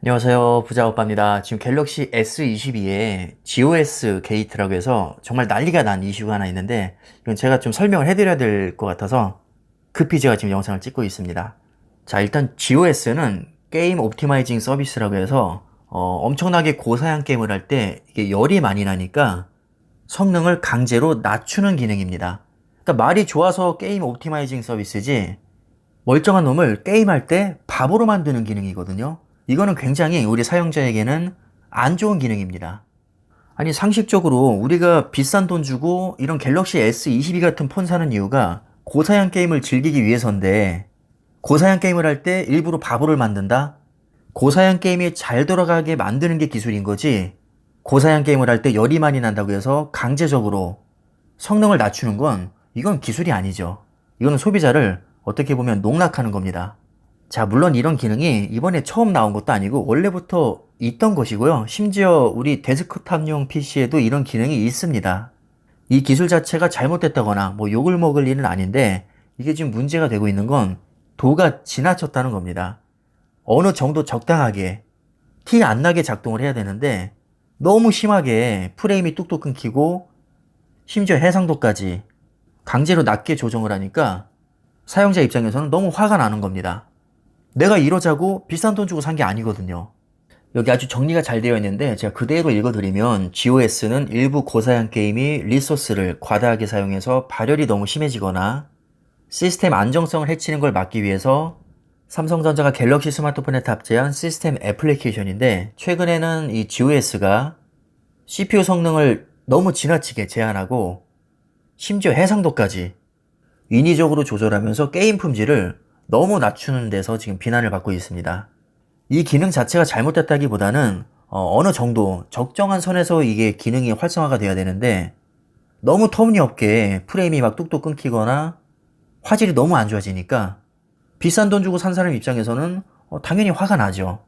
안녕하세요. 부자오빠입니다. 지금 갤럭시 S22에 GOS 게이트라고 해서 정말 난리가 난 이슈가 하나 있는데 이건 제가 좀 설명을 해드려야 될 것 같아서 급히 제가 지금 영상을 찍고 있습니다. 자, 일단 GOS는 게임 옵티마이징 서비스라고 해서 엄청나게 고사양 게임을 할 때 이게 열이 많이 나니까 성능을 강제로 낮추는 기능입니다. 그러니까 말이 좋아서 게임 옵티마이징 서비스지 멀쩡한 놈을 게임할 때 바보로 만드는 기능이거든요. 이거는 굉장히 우리 사용자에게는 안 좋은 기능입니다. 아니, 상식적으로 우리가 비싼 돈 주고 이런 갤럭시 S22 같은 폰 사는 이유가 고사양 게임을 즐기기 위해서인데, 고사양 게임을 할 때 일부러 바보를 만든다? 고사양 게임이 잘 돌아가게 만드는 게 기술인 거지, 고사양 게임을 할 때 열이 많이 난다고 해서 강제적으로 성능을 낮추는 건 이건 기술이 아니죠. 이거는 소비자를 어떻게 보면 농락하는 겁니다. 자, 물론 이런 기능이 이번에 처음 나온 것도 아니고 원래부터 있던 것이고요. 심지어 우리 데스크탑용 PC에도 이런 기능이 있습니다. 이 기술 자체가 잘못됐다거나 뭐 욕을 먹을 일은 아닌데 이게 지금 문제가 되고 있는 건 도가 지나쳤다는 겁니다. 어느 정도 적당하게 티 안 나게 작동을 해야 되는데 너무 심하게 프레임이 뚝뚝 끊기고 심지어 해상도까지 강제로 낮게 조정을 하니까 사용자 입장에서는 너무 화가 나는 겁니다. 내가 이러자고 비싼 돈 주고 산 게 아니거든요. 여기 아주 정리가 잘 되어 있는데 제가 그대로 읽어드리면 GOS는 일부 고사양 게임이 리소스를 과다하게 사용해서 발열이 너무 심해지거나 시스템 안정성을 해치는 걸 막기 위해서 삼성전자가 갤럭시 스마트폰에 탑재한 시스템 애플리케이션인데, 최근에는 이 GOS가 CPU 성능을 너무 지나치게 제한하고 심지어 해상도까지 인위적으로 조절하면서 게임 품질을 너무 낮추는 데서 지금 비난을 받고 있습니다. 이 기능 자체가 잘못됐다기보다는 어느 정도 적정한 선에서 이게 기능이 활성화가 돼야 되는데 너무 터무니없게 프레임이 막 뚝뚝 끊기거나 화질이 너무 안 좋아지니까 비싼 돈 주고 산 사람 입장에서는 당연히 화가 나죠.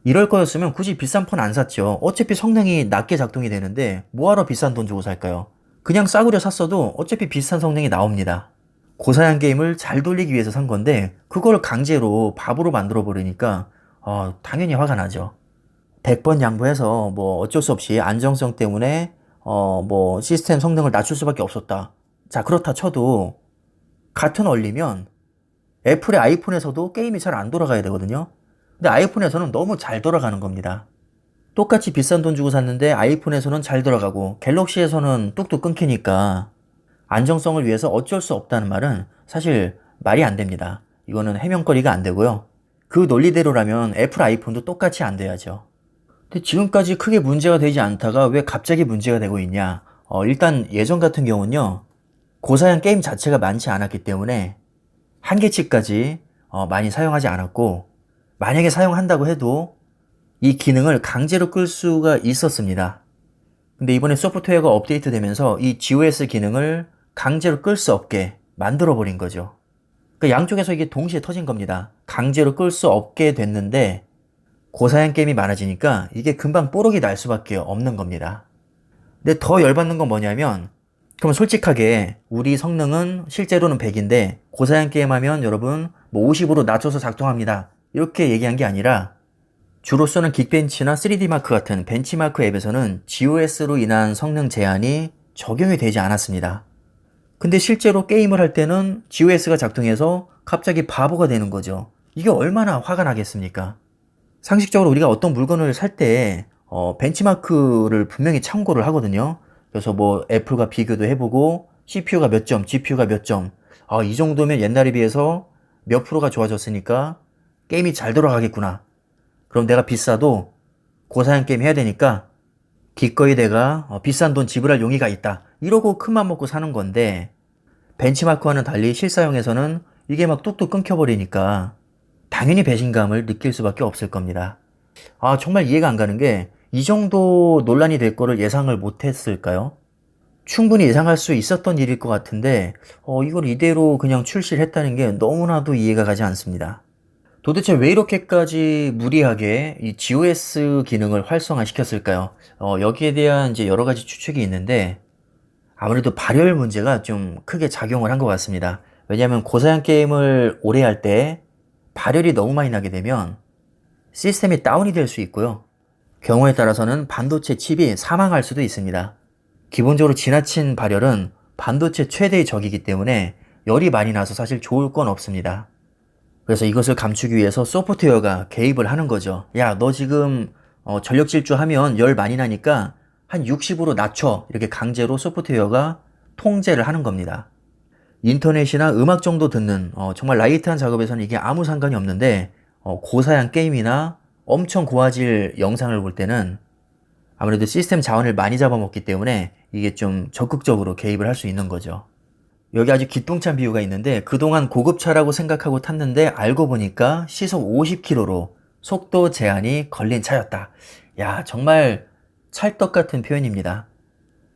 이럴 거였으면 굳이 비싼 폰 안 샀죠. 어차피 성능이 낮게 작동이 되는데 뭐하러 비싼 돈 주고 살까요? 그냥 싸구려 샀어도 어차피 비슷한 성능이 나옵니다. 고사양 게임을 잘 돌리기 위해서 산 건데 그걸 강제로 바보로 만들어 버리니까 당연히 화가 나죠. 100번 양보해서 뭐 어쩔 수 없이 안정성 때문에 뭐 시스템 성능을 낮출 수밖에 없었다. 자, 그렇다 쳐도 같은 원리면 애플의 아이폰에서도 게임이 잘 안 돌아가야 되거든요. 근데 아이폰에서는 너무 잘 돌아가는 겁니다. 똑같이 비싼 돈 주고 샀는데 아이폰에서는 잘 돌아가고 갤럭시에서는 뚝뚝 끊기니까 안정성을 위해서 어쩔 수 없다는 말은 사실 말이 안 됩니다. 이거는 해명거리가 안 되고요. 그 논리대로라면 애플 아이폰도 똑같이 안 돼야죠. 근데 지금까지 크게 문제가 되지 않다가 왜 갑자기 문제가 되고 있냐? 일단 예전 같은 경우는요, 고사양 게임 자체가 많지 않았기 때문에 한계치까지 많이 사용하지 않았고, 만약에 사용한다고 해도 이 기능을 강제로 끌 수가 있었습니다. 근데 이번에 소프트웨어가 업데이트 되면서 이 GOS 기능을 강제로 끌 수 없게 만들어 버린 거죠. 그 양쪽에서 이게 동시에 터진 겁니다. 강제로 끌 수 없게 됐는데 고사양 게임이 많아지니까 이게 금방 뽀록이 날 수밖에 없는 겁니다. 근데 더 열받는 건 뭐냐면, 그럼 솔직하게 우리 성능은 실제로는 100인데 고사양 게임 하면 여러분 뭐 50으로 낮춰서 작동합니다, 이렇게 얘기한 게 아니라, 주로 쓰는 긱벤치나 3D마크 같은 벤치마크 앱에서는 GOS로 인한 성능 제한이 적용이 되지 않았습니다. 근데 실제로 게임을 할 때는 GOS가 작동해서 갑자기 바보가 되는 거죠. 이게 얼마나 화가 나겠습니까? 상식적으로 우리가 어떤 물건을 살 때 벤치마크를 분명히 참고를 하거든요. 그래서 뭐 애플과 비교도 해보고 CPU가 몇 점, GPU가 몇 점, 이 정도면 옛날에 비해서 몇 프로가 좋아졌으니까 게임이 잘 돌아가겠구나. 그럼 내가 비싸도 고사양 게임 해야 되니까 기꺼이 내가 비싼 돈 지불할 용의가 있다, 이러고 큰맘 먹고 사는 건데, 벤치마크와는 달리 실사용에서는 이게 막 뚝뚝 끊겨버리니까 당연히 배신감을 느낄 수밖에 없을 겁니다. 정말 이해가 안 가는 게, 이 정도 논란이 될 거를 예상을 못했을까요? 충분히 예상할 수 있었던 일일 것 같은데 이걸 이대로 그냥 출시를 했다는 게 너무나도 이해가 가지 않습니다. 도대체 왜 이렇게까지 무리하게 이 GOS 기능을 활성화시켰을까요? 여기에 대한 이제 여러 가지 추측이 있는데, 아무래도 발열 문제가 좀 크게 작용을 한 것 같습니다. 왜냐하면 고사양 게임을 오래 할 때 발열이 너무 많이 나게 되면 시스템이 다운이 될 수 있고요. 경우에 따라서는 반도체 칩이 사망할 수도 있습니다. 기본적으로 지나친 발열은 반도체 최대의 적이기 때문에 열이 많이 나서 사실 좋을 건 없습니다. 그래서 이것을 감추기 위해서 소프트웨어가 개입을 하는 거죠. 야, 너 지금 전력 질주하면 열 많이 나니까 한 60으로 낮춰. 이렇게 강제로 소프트웨어가 통제를 하는 겁니다. 인터넷이나 음악 정도 듣는 정말 라이트한 작업에서는 이게 아무 상관이 없는데 고사양 게임이나 엄청 고화질 영상을 볼 때는 아무래도 시스템 자원을 많이 잡아먹기 때문에 이게 좀 적극적으로 개입을 할 수 있는 거죠. 여기 아주 기똥찬 비유가 있는데 그동안 고급차라고 생각하고 탔는데 알고 보니까 시속 50km로 속도 제한이 걸린 차였다. 야, 정말 찰떡 같은 표현입니다.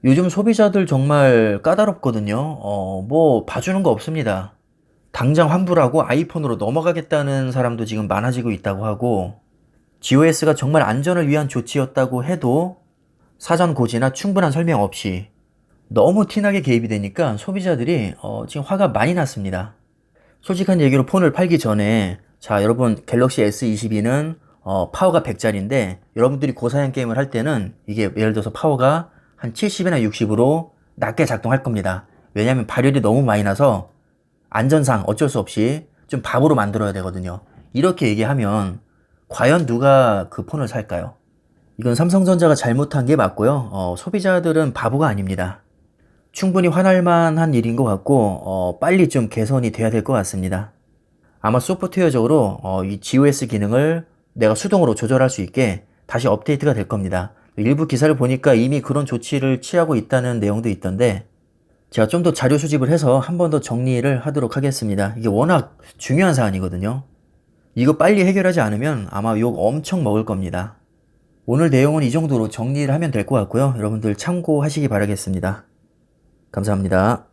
요즘 소비자들 정말 까다롭거든요. 뭐 봐주는 거 없습니다. 당장 환불하고 아이폰으로 넘어가겠다는 사람도 지금 많아지고 있다고 하고 GOS가 정말 안전을 위한 조치였다고 해도 사전 고지나 충분한 설명 없이 너무 티나게 개입이 되니까 소비자들이 지금 화가 많이 났습니다. 솔직한 얘기로 폰을 팔기 전에 자 여러분 갤럭시 S22는 파워가 100짜리인데 여러분들이 고사양 게임을 할 때는 이게 예를 들어서 파워가 한 70이나 60으로 낮게 작동할 겁니다. 왜냐하면 발열이 너무 많이 나서 안전상 어쩔 수 없이 좀 바보로 만들어야 되거든요. 이렇게 얘기하면 과연 누가 그 폰을 살까요? 이건 삼성전자가 잘못한 게 맞고요. 소비자들은 바보가 아닙니다. 충분히 화날 만한 일인 것 같고 빨리 좀 개선이 돼야 될 것 같습니다. 아마 소프트웨어적으로 이 GOS 기능을 내가 수동으로 조절할 수 있게 다시 업데이트가 될 겁니다. 일부 기사를 보니까 이미 그런 조치를 취하고 있다는 내용도 있던데 제가 좀 더 자료 수집을 해서 한 번 더 정리를 하도록 하겠습니다. 이게 워낙 중요한 사안이거든요. 이거 빨리 해결하지 않으면 아마 욕 엄청 먹을 겁니다. 오늘 내용은 이 정도로 정리를 하면 될 것 같고요. 여러분들 참고하시기 바라겠습니다. 감사합니다.